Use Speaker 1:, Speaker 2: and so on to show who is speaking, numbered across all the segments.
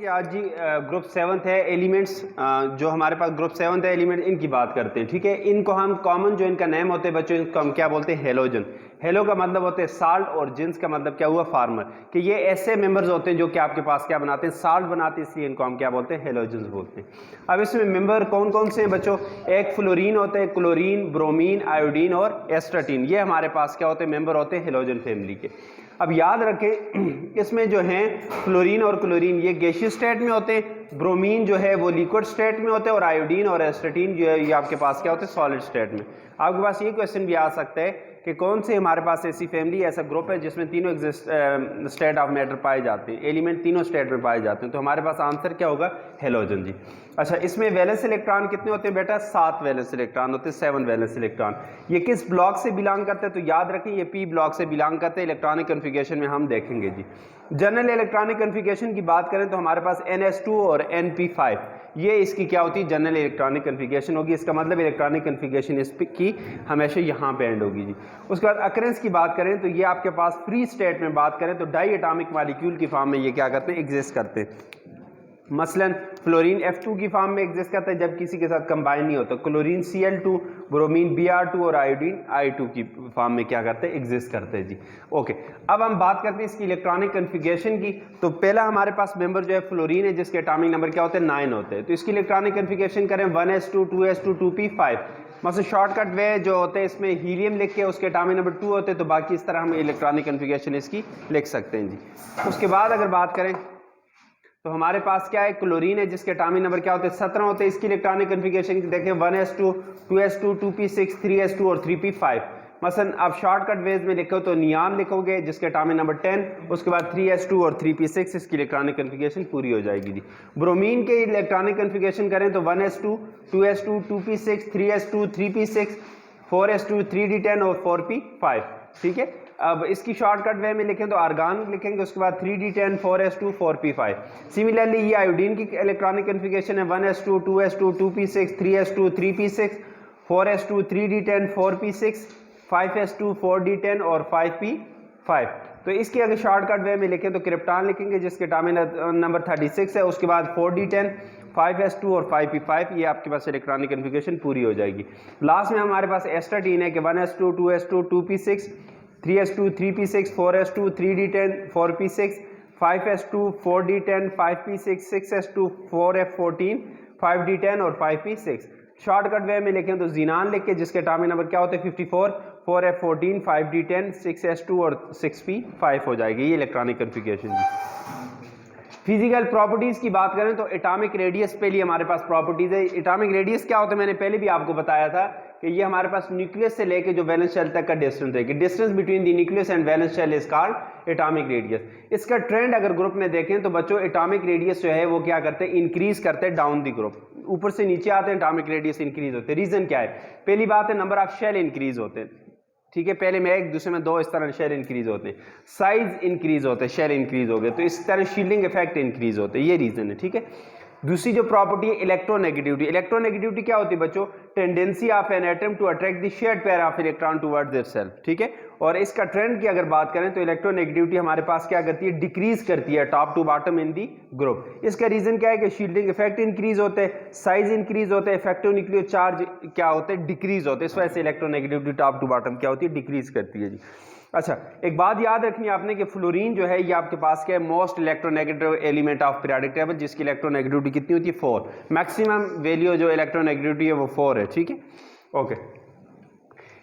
Speaker 1: कि आज जी group 7th है एलिमेंट्स, जो हमारे पास ग्रुप 7th है एलिमेंट, इनकी बात करते हैं। ठीक है, इनको हम कॉमन जो इनका नेम होते हैं बच्चों, इनको हम क्या बोलते हैं? हेलोजन। हेलो का मतलब होते हैं साल्ट और जिन्स का मतलब क्या हुआ? फार्मर। कि ये ऐसे मेंबर्स होते हैं जो कि आपके पास क्या बनाते हैं? साल्ट बनाते हैं, इसलिए इनको हम क्या बोलते हैं? हेलोजन्स बोलते हैं। अब इसमें मेंबर कौन कौन से हैं बच्चों? एक फ्लोरीन होते हैं, क्लोरीन, ब्रोमीन, आयोडीन और एस्ट्राटीन। ये हमारे पास क्या होते हैं? मेंबर होते हैं हेलोजन फैमिली के। अब याद रखें इसमें जो है फ्लोरीन और क्लोरीन ये गैसियस स्टेट में होते हैं, ब्रोमीन जो है वो लिक्विड स्टेट में होते हैं, और आयोडीन और एस्ट्रेटीन जो है ये आपके पास क्या होते हैं? सॉलिड स्टेट में। आपके पास ये क्वेश्चन भी आ सकता है कि कौन से हमारे पास ऐसी फैमिली, ऐसा ग्रुप है जिसमें तीनों स्टेट ऑफ मैटर पाए जाते हैं, एलिमेंट तीनों स्टेट में पाए जाते हैं। तो हमारे पास आंसर क्या होगा? हेलोजन जी। अच्छा, इसमें वैलेंस इलेक्ट्रॉन कितने होते हैं बेटा? 7 वैलेंस इलेक्ट्रॉन होते हैं, 7 वैलेंस इलेक्ट्रॉन। ये किस ब्लॉक से बिलोंग करते हैं? तो याद रखें ये पी ब्लॉक से बिलोंग करते हैं। इलेक्ट्रॉनिक कन्फिगरेशन में हम देखेंगे जी। जनरल इलेक्ट्रॉनिक कन्फिगरेशन की बात करें तो हमारे पास NS2 और NP5 ये इसकी क्या होती है? जनरल इलेक्ट्रॉनिक कन्फिगरेशन होगी। इसका मतलब इलेक्ट्रॉनिक कन्फिगरेशन इसकी हमेशा यहाँ पे एंड होगी जी। उसके बाद अकरेंस की बात करें तो ये आपके पास फ्री स्टेट में बात करें तो डाई एटॉमिक मॉलिक्यूल की फॉर्म में ये क्या करते हैं? एग्जिस्ट करते हैं। मसलन फ्लोरीन F2 की फॉर्म में एग्जिस्ट करता है जब किसी के साथ कंबाइन नहीं होता, क्लोरीन Cl2, ब्रोमीन Br2 और आयोडीन I2 की फॉर्म में क्या करते हैं? एग्जिस्ट करते हैं जी। ओके, अब हम बात करते हैं इसकी इलेक्ट्रॉनिक कन्फिगरेशन की। तो पहला हमारे पास मेंबर जो है फ्लोरीन है, जिसके एटॉमिक नंबर क्या होते हैं? 9 होते हैं। तो इसकी इलेक्ट्रॉनिक कन्फिगरेशन करें 1s2 2s2 2p5। मतलब शॉर्टकट वे जो होते हैं इसमें हीलियम लिख के उसके एटॉमिक नंबर 2 होते हैं, तो बाकी इस तरह हम इलेक्ट्रॉनिक कन्फिगरेशन इसकी लिख सकते हैं जी। उसके बाद अगर बात करें तो हमारे पास क्या है? क्लोरीन है जिसके एटॉमिक नंबर क्या होते हैं? 17 होते हैं। इसकी इलेक्ट्रॉनिक कन्फिगरेशन देखें 1s2 2s2 2p6 3s2 और 3p5। मसलन आप शॉर्टकट वेज में लिखो तो नियान लिखोगे जिसके एटॉमिक नंबर 10, उसके बाद 3s2 और 3p6, इसकी इलेक्ट्रॉनिक कन्फिगरेशन पूरी हो जाएगी जी। ब्रोमीन के इलेक्ट्रॉनिक कन्फिगरेशन करें तो 1s2 2s2 2p6 3s2 3p6 4s2 3d10 और 4p5। ठीक है, अब इसकी शॉर्टकट वे में लिखें तो आर्गान लिखेंगे, उसके बाद 3d10 4s2 4p5। सिमिलरली ये आयोडीन की इलेक्ट्रॉनिक कन्फिगरेशन है 1s2 2s2 2p6 3s2 3p6 4s2 3d10 4p6 5s2 4d10 और 5p5। तो इसकी अगर शॉर्टकट वे में लिखें तो क्रिप्टॉन लिखेंगे जिसके एटॉमिक नंबर 36 है, उसके बाद 4d10 5s2 और 5p5। ये आपके पास इलेक्ट्रॉनिक कन्फिगरेशन पूरी हो जाएगी। लास्ट में हमारे पास एस्ट्राटीन है कि 1s2 2s2 2p6 3s2 3p6 4s2 3d10 4p6 5s2 4d10 5p6 6s2 4f14 5d10 और 5p6। शॉर्टकट वे में लिखें तो जीनान लिख के जिसके एटॉमिक नंबर क्या होते हैं? 54 4f14 5d10 6s2 और 6p5 हो जाएगी। ये इलेक्ट्रॉनिक कन्फिगरेशन जी। फिजिकल प्रॉपर्टीज की बात करें तो एटॉमिक रेडियस पे लिए हमारे पास प्रॉपर्टीज है। एटॉमिक रेडियस क्या होता है? मैंने पहले भी आपको बताया था कि ये हमारे पास न्यूक्लियस से लेके जो वैलेंस शेल तक का डिस्टेंस है, कि distance between the nucleus and valence shell is called atomic radius. इसका ट्रेंड अगर ग्रुप में देखें तो बच्चों एटॉमिक रेडियस जो है वो क्या करते हैं? इंक्रीज करते हैं डाउन द ग्रुप। ऊपर से नीचे आते हैं एटॉमिक रेडियस इंक्रीज होते हैं। रीजन क्या है? पहली बात है नंबर ऑफ शेल इंक्रीज होते हैं। ठीक है, पहले में एक, दूसरे में 2, इस तरह शेल इंक्रीज होते हैं, साइज इंक्रीज होते हैं, शेल इंक्रीज हो गए, तो इस तरह शील्डिंग इफेक्ट इंक्रीज होते हैं। ये रीजन है। ठीक है, दूसरी जो प्रॉपर्टी है इलेक्ट्रोनेगेटिविटी। इलेक्ट्रोनेगेटिविटी क्या होती है बच्चों? Tendency of an atom to attract the shared pair of electron towards itself. ठीक है, और इसका ट्रेंड की अगर बात करें तो इलेक्ट्रोनेगेटिविटी हमारे पास क्या करती है? डिक्रीज करती है top to bottom in the group. इसका रीजन क्या है? कि शील्डिंग इफेक्ट इंक्रीज होते हैं, साइज इंक्रीज होते हैं, इफेक्टिव न्यूक्लियर चार्ज क्या होते हैं? डिक्रीज होते हैं। इस वजह से इलेक्ट्रोनेगेटिविटी टॉप टू बॉटम क्या होती है? डिक्रीज करती है जी। अच्छा, एक बात याद रखनी है आपने कि फ्लोरीन जो है ये आपके पास क्या है? Most electronegative element of periodic table, जिसकी इलेक्ट्रोनेगेटिविटी कितनी होती है? 4। मैक्सिमम वैल्यू जो इलेक्ट्रोनेगेटिविटी है वो 4 है। ठीक है, ओके।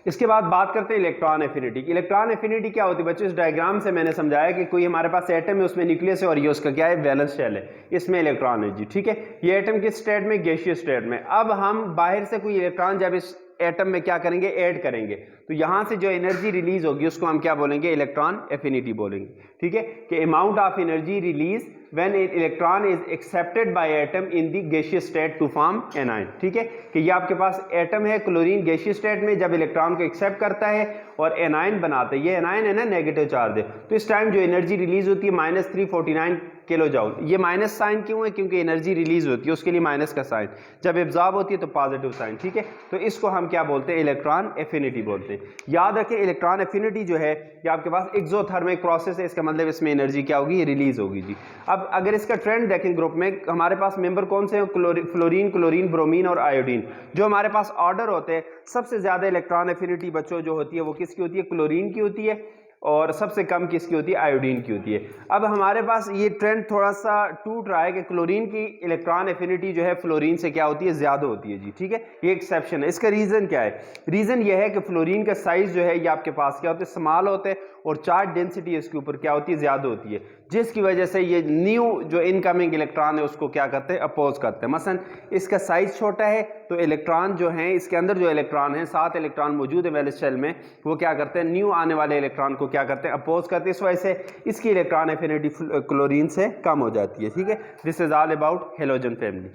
Speaker 1: इसके बाद बात करते हैं इलेक्ट्रॉन एफिनिटी। इलेक्ट्रॉन एफिनिटी क्या होती है बच्चों? इस डायग्राम से मैंने समझाया कि कोई हमारे पास एटम है, उसमें न्यूक्लियस है और ये उसका क्या है? वैलेंस शेल है, इसमें इलेक्ट्रॉन है जी। ठीक है, ये एटम किस स्टेट में? गैसियस स्टेट में। अब हम बाहर से कोई इलेक्ट्रॉन जब इस एटम में क्या करेंगे? ऐड करेंगे, तो यहां से जो एनर्जी रिलीज होगी उसको हम क्या बोलेंगे? इलेक्ट्रॉन एफिनिटी बोलेंगे। ठीक है, कि amount of energy release when an electron is accepted by atom in the gaseous state to form anion. ठीक है, कि ये आपके पास एटम है क्लोरीन गैसियस स्टेट में, जब इलेक्ट्रॉन को एक्सेप्ट करता है और एनाइन बनाता है, ये एनाइन है ना, नेगेटिव चार्ज है, तो इस टाइम जो एनर्जी रिलीज होती है -349 किलो जूल। ये माइनस साइन क्यों है? क्योंकि एनर्जी रिलीज होती है, उसके लिए माइनस का साइन। जब एब्जॉर्ब होती है तो पॉजिटिव साइन, ठीक है। तो इसको हम क्या बोलते हैं? इलेक्ट्रॉन एफिनिटी बोलते हैं। याद रखें इलेक्ट्रॉन एफिनिटी जो है ये आपके पास एक्सोथर्मिक प्रोसेस है, इसका मतलब इसमें एनर्जी क्या होगी? रिलीज होगी जी। अब अगर इसका ट्रेंड देखें ग्रुप में, हमारे पास मेंबर कौन से हैं? फ्लोरीन, क्लोरीन, ब्रोमीन और आयोडीन। जो हमारे पास ऑर्डर होते हैं, सबसे ज्यादा इलेक्ट्रॉन एफिनिटी बच्चों जो होती है वो किसकी होती है? क्लोरीन की होती है, और सबसे कम किसकी होती है? आयोडीन की होती है। अब हमारे पास ये ट्रेंड थोड़ा सा टूट रहा है कि क्लोरीन की इलेक्ट्रॉन एफिनिटी जो है फ्लोरीन से क्या होती है? ज्यादा होती है जी, ठीक है। ये एक्सेप्शन है। इसका रीजन क्या है? रीजन ये है कि फ्लोरीन का साइज जो है ये आपके पास क्या होते हैं? स्मॉल होते हैं, और चार्ज डेंसिटी इसके ऊपर क्या होती है? ज्यादा होती है, जिसकी वजह से ये न्यू जो इनकमिंग इलेक्ट्रॉन है उसको क्या करते हैं? अपोज करते हैं। मसलन इसका साइज छोटा है तो इलेक्ट्रॉन जो है इसके अंदर जो इलेक्ट्रॉन है, 7 इलेक्ट्रॉन मौजूद है वैलेंस शेल में, वो क्या करते हैं? न्यू आने वाले इलेक्ट्रॉन को क्या करते हैं? अपोज करते हैं। इस वजह से इसकी इलेक्ट्रॉन एफिनिटी क्लोरीन से कम हो जाती है, ठीक है। This is all about halogen family.